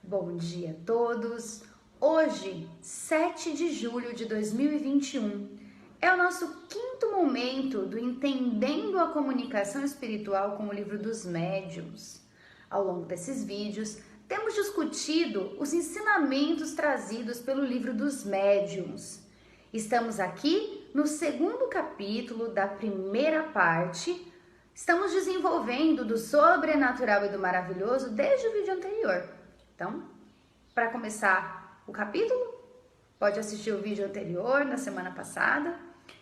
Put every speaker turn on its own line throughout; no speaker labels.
Bom dia a todos! Hoje, 7 de julho de 2021, é o nosso quinto momento do Entendendo a Comunicação Espiritual com o Livro dos Médiuns. Ao longo desses vídeos, temos discutido os ensinamentos trazidos pelo Livro dos Médiuns. Estamos aqui no segundo capítulo da primeira parte. Estamos desenvolvendo do sobrenatural e do maravilhoso desde o vídeo anterior. Então, para começar o capítulo, pode assistir o vídeo anterior, na semana passada.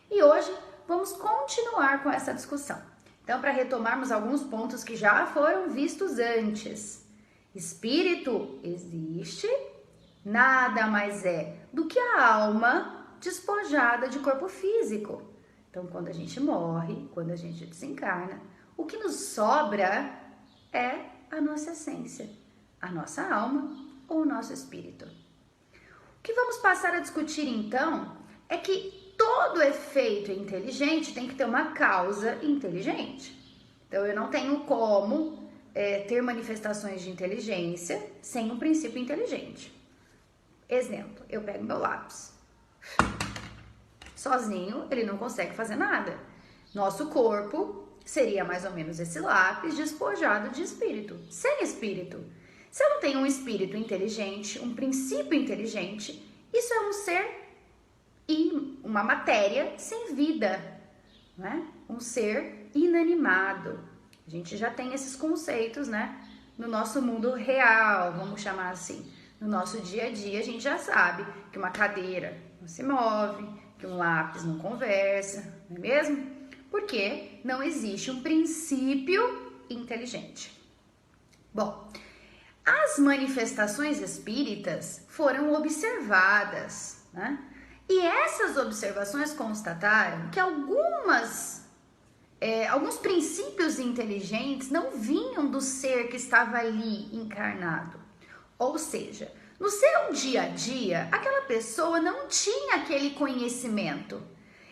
E hoje vamos continuar com essa discussão. Então, para retomarmos alguns pontos que já foram vistos antes. Espírito existe, nada mais é do que a alma despojada de corpo físico. Então, quando a gente morre, quando a gente desencarna, o que nos sobra é a nossa essência, a nossa alma ou o nosso espírito. O que vamos passar a discutir então é que todo efeito inteligente tem que ter uma causa inteligente. Então, eu não tenho como ter manifestações de inteligência sem um princípio inteligente. Exemplo, eu pego meu lápis. Sozinho, ele não consegue fazer nada. Nosso corpo seria mais ou menos esse lápis despojado de espírito, sem espírito. Se eu não tenho um espírito inteligente, um princípio inteligente, isso é um ser e uma matéria sem vida, né? Um ser inanimado. A gente já tem esses conceitos, né? No nosso mundo real, vamos chamar assim. No nosso dia a dia, a gente já sabe que uma cadeira não se move, que um lápis não conversa, não é mesmo? Porque não existe um princípio inteligente. Bom, as manifestações espíritas foram observadas, né? E essas observações constataram que alguns princípios inteligentes não vinham do ser que estava ali encarnado. Ou seja, no seu dia a dia, aquela pessoa não tinha aquele conhecimento.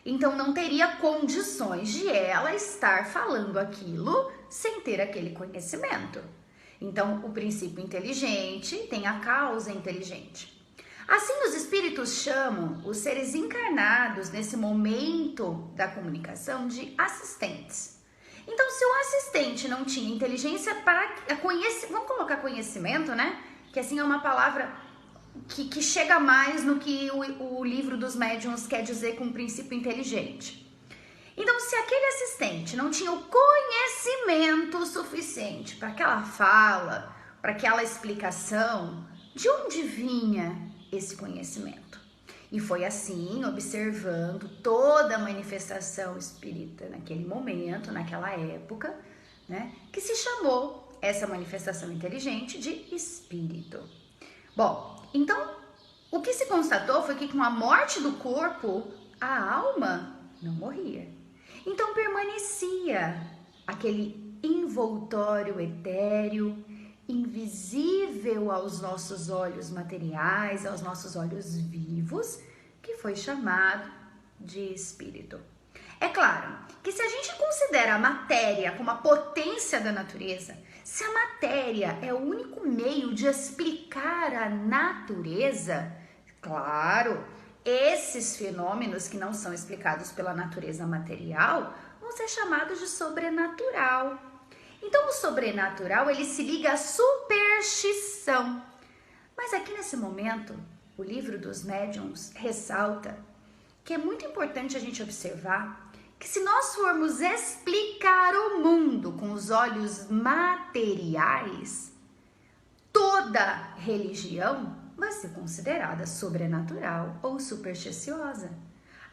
Então, não teria condições de ela estar falando aquilo sem ter aquele conhecimento. Então, o princípio inteligente tem a causa inteligente. Assim, os espíritos chamam os seres encarnados nesse momento da comunicação de assistentes. Então, se o assistente não tinha inteligência para conhecer, vamos colocar conhecimento, né? Que assim é uma palavra que chega mais no que o livro dos médiuns quer dizer com princípio inteligente. Então, se aquele assistente não tinha o conhecimento suficiente para aquela fala, para aquela explicação, de onde vinha esse conhecimento? E foi assim, observando toda a manifestação espírita naquele momento, naquela época, né, que se chamou essa manifestação inteligente de espírito. Bom, então, o que se constatou foi que com a morte do corpo, a alma não morria. Então, permanecia aquele envoltório etéreo, invisível aos nossos olhos materiais, aos nossos olhos vivos, que foi chamado de espírito. É claro que se a gente considera a matéria como a potência da natureza, se a matéria é o único meio de explicar a natureza, claro, esses fenômenos que não são explicados pela natureza material vão ser chamados de sobrenatural. Então, o sobrenatural, ele se liga à superstição. Mas aqui nesse momento, o livro dos médiuns ressalta que é muito importante a gente observar que se nós formos explicar o mundo com os olhos materiais, toda religião vai ser considerada sobrenatural ou supersticiosa.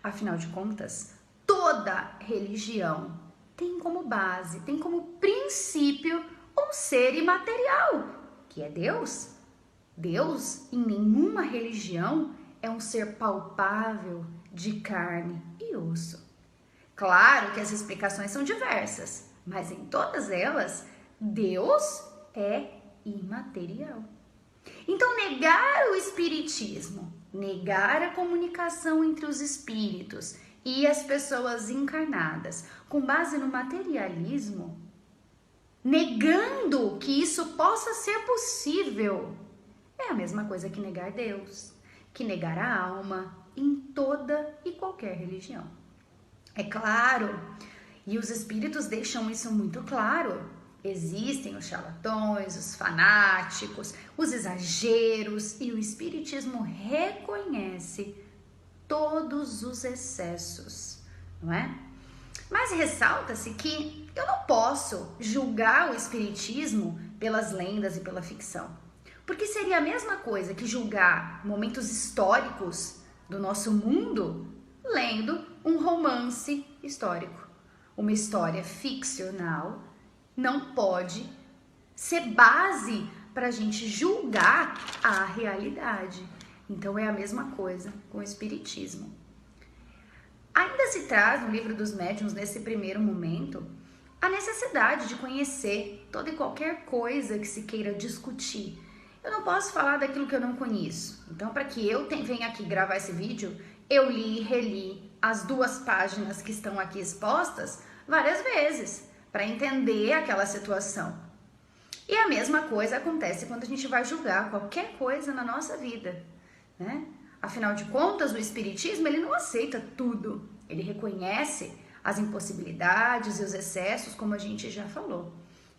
Afinal de contas, toda religião tem como base, tem como princípio um ser imaterial, que é Deus. Deus, em nenhuma religião, é um ser palpável de carne e osso. Claro que as explicações são diversas, mas em todas elas, Deus é imaterial. Então, negar o espiritismo, negar a comunicação entre os espíritos e as pessoas encarnadas com base no materialismo, negando que isso possa ser possível, É a mesma coisa que negar Deus, que negar a alma em toda e qualquer religião. É claro, e os espíritos deixam isso muito claro. Existem os charlatões, os fanáticos, os exageros, e o espiritismo reconhece todos os excessos, não é? Mas ressalta-se que eu não posso julgar o espiritismo pelas lendas e pela ficção, porque seria a mesma coisa que julgar momentos históricos do nosso mundo lendo um romance histórico. Uma história ficcional não pode ser base para a gente julgar a realidade. Então é a mesma coisa com o espiritismo. Ainda se traz no livro dos médiuns, nesse primeiro momento, a necessidade de conhecer toda e qualquer coisa que se queira discutir. Eu não posso falar daquilo que eu não conheço. Então, para que eu venha aqui gravar esse vídeo, eu li e reli as 2 páginas que estão aqui expostas várias vezes, para entender aquela situação. E a mesma coisa acontece quando a gente vai julgar qualquer coisa na nossa vida, né? Afinal de contas, o espiritismo, ele não aceita tudo. Ele reconhece as impossibilidades e os excessos, como a gente já falou,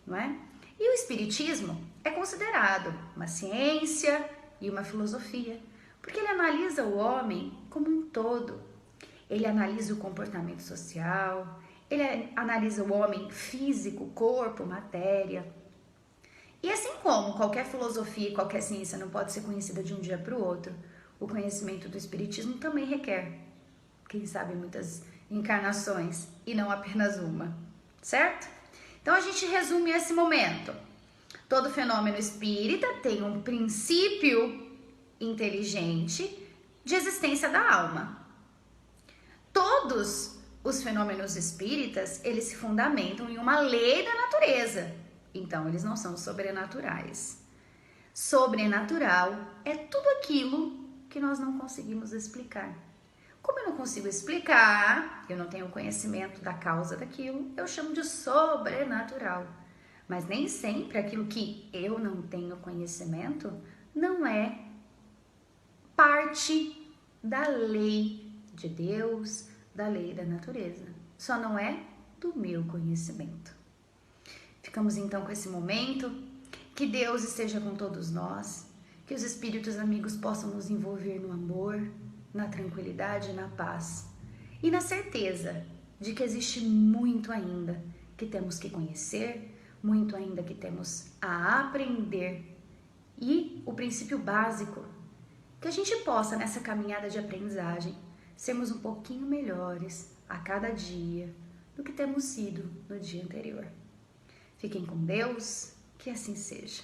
não é? E o espiritismo é considerado uma ciência e uma filosofia, porque ele analisa o homem como um todo. Ele analisa o comportamento social, ele analisa o homem físico, corpo, matéria. E assim como qualquer filosofia e qualquer ciência não pode ser conhecida de um dia para o outro, o conhecimento do espiritismo também requer, quem sabe, muitas encarnações e não apenas uma, certo? Então a gente resume esse momento. Todo fenômeno espírita tem um princípio inteligente de existência da alma. Todos os fenômenos espíritas, eles se fundamentam em uma lei da natureza. Então, eles não são sobrenaturais. Sobrenatural é tudo aquilo que nós não conseguimos explicar. Como eu não consigo explicar, eu não tenho conhecimento da causa daquilo, eu chamo de sobrenatural. Mas nem sempre aquilo que eu não tenho conhecimento não é parte da lei de Deus, da lei da natureza. Só não é do meu conhecimento. Ficamos então com esse momento. Que Deus esteja com todos nós. Que os espíritos amigos possam nos envolver no amor, na tranquilidade e na paz. E na certeza de que existe muito ainda que temos que conhecer, muito ainda que temos a aprender. E o princípio básico, que a gente possa, nessa caminhada de aprendizagem, sermos um pouquinho melhores a cada dia do que temos sido no dia anterior. Fiquem com Deus, que assim seja.